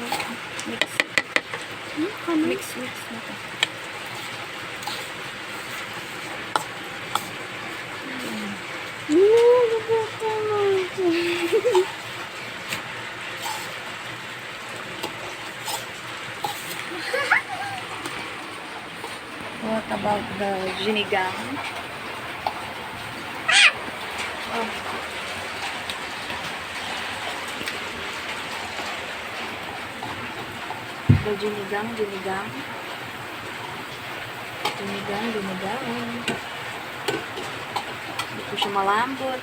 Mix. Mix na to. What about the sinigang? Oh. The sinigang. Hindi ko siya malambot.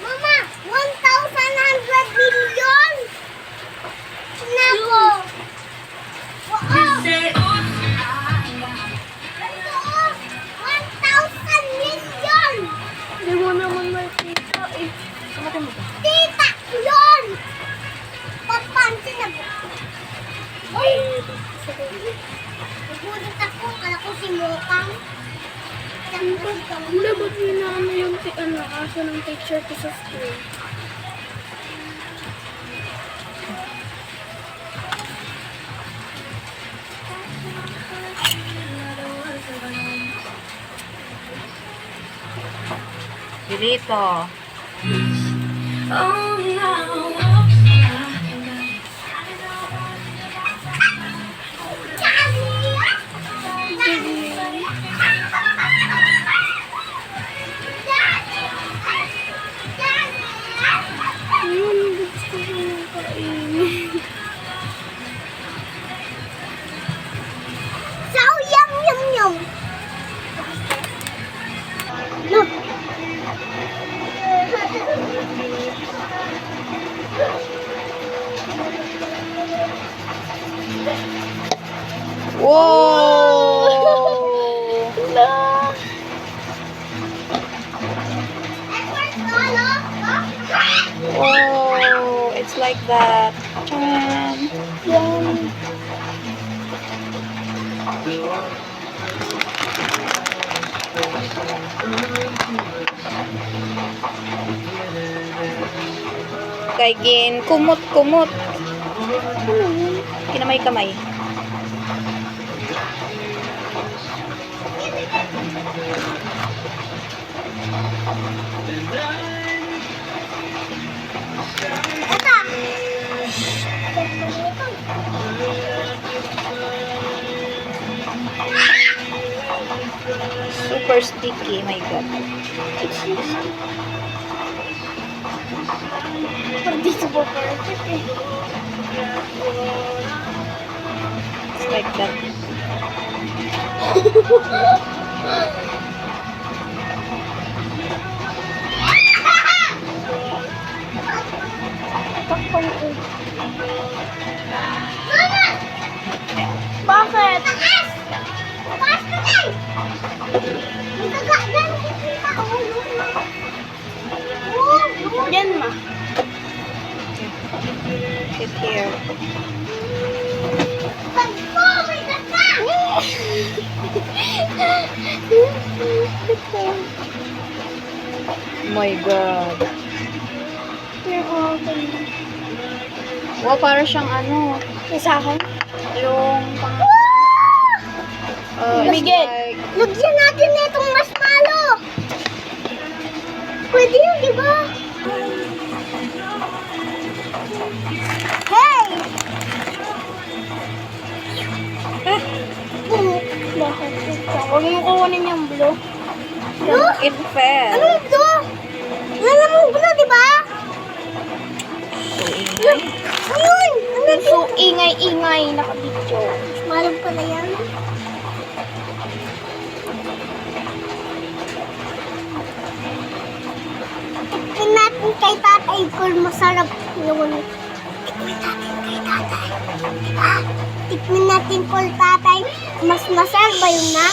Mama, 1,100 million! Nako! Wow! 1,000 million! Hindi mo naman makita eh. Kamatay mo ba? Tita! Yun! Papansin na ba? Uy! Nagulat ako. Kala ko si Mokang. Hindi, ba't ano yung aso ng teacher ko sa school? Pirito. Ayun, gusto ko yung kainin. Sao yum yum yum. Look. Whoa! Oh, it's like that. Chan. Yan. Kaigin, kumot. Kinamay-kamay. Ito. Super sticky, my God. Hindi ito po perfect eh. It's like that. Takpan ko. Mama! Bakit? Taas! Taas ka din! Nagagagan kita. Oh, Yan ma. Sit here. Pagpo, may gata! My God. Wow, para siyang ano, Sa akin? yung pang... Miguel. Like, Lagyan natin na itong marshmallow. Pwede yun, di ba? Hey! Bakit? Huwag mo kukunin yung blue. Blue? it fell. Anong blue? Wala namang blue, di ba? So, ingay. Ayun! Ano So, ingay-ingay. Nakabidyo. Marshmallow pala yan. Tikmin natin kay tatay kung masarap yun. Tikmin natin kay tatay. Diba? Tikmin natin kung tatay. Mas masarap ba yun na?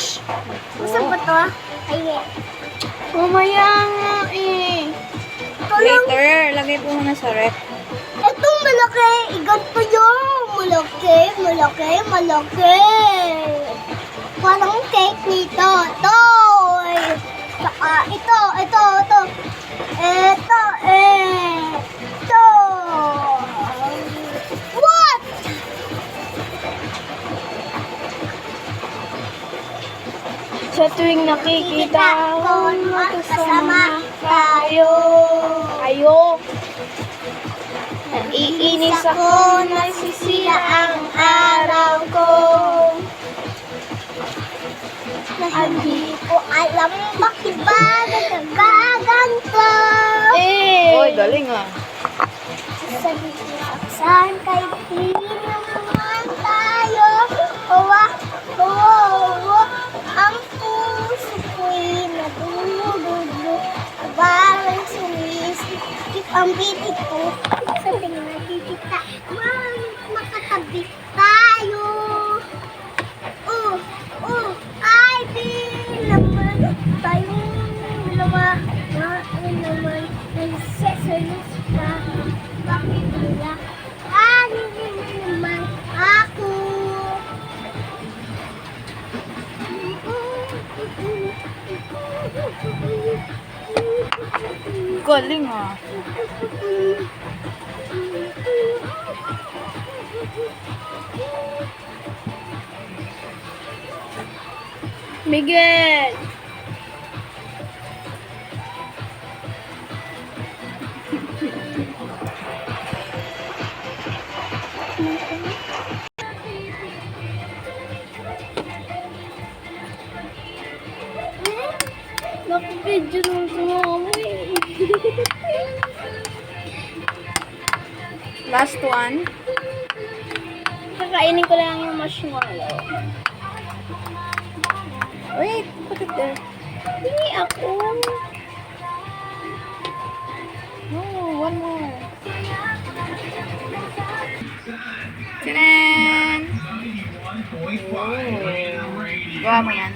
Masarap ba to? Ayun. Mamaya nga eh. Ito lang. Later, lagay po muna sa ref. Itong malaki. Iganto yun. malaki, malaki, malaki. Parang cake nito. Toy. Saka ito. Ito. What? Sa tuwing nakikita ko, magkasama tayo. Ayo. Naiinis ako, nasisira ang araw ko. Hindi ko alam bakit ba nagaganto. Oy, galing ah. Saan kay di naman tayo? Ang puso ko'y naduludulo. Parang sumisikip ang bitig ko. Sabi nga nakikita, makatabi tayo. Ay, di naman tayong dalawa. Naman nagseselos ka. Bakit wala? Naman ako. Galing ah. Miguel! Nakapidyo naman sa mga mo eh. Last one. Kakainin ko lang yung marshmallow. Wait, put it there. Hindi ako. No, one more. Tadaan! Gawa mo yan.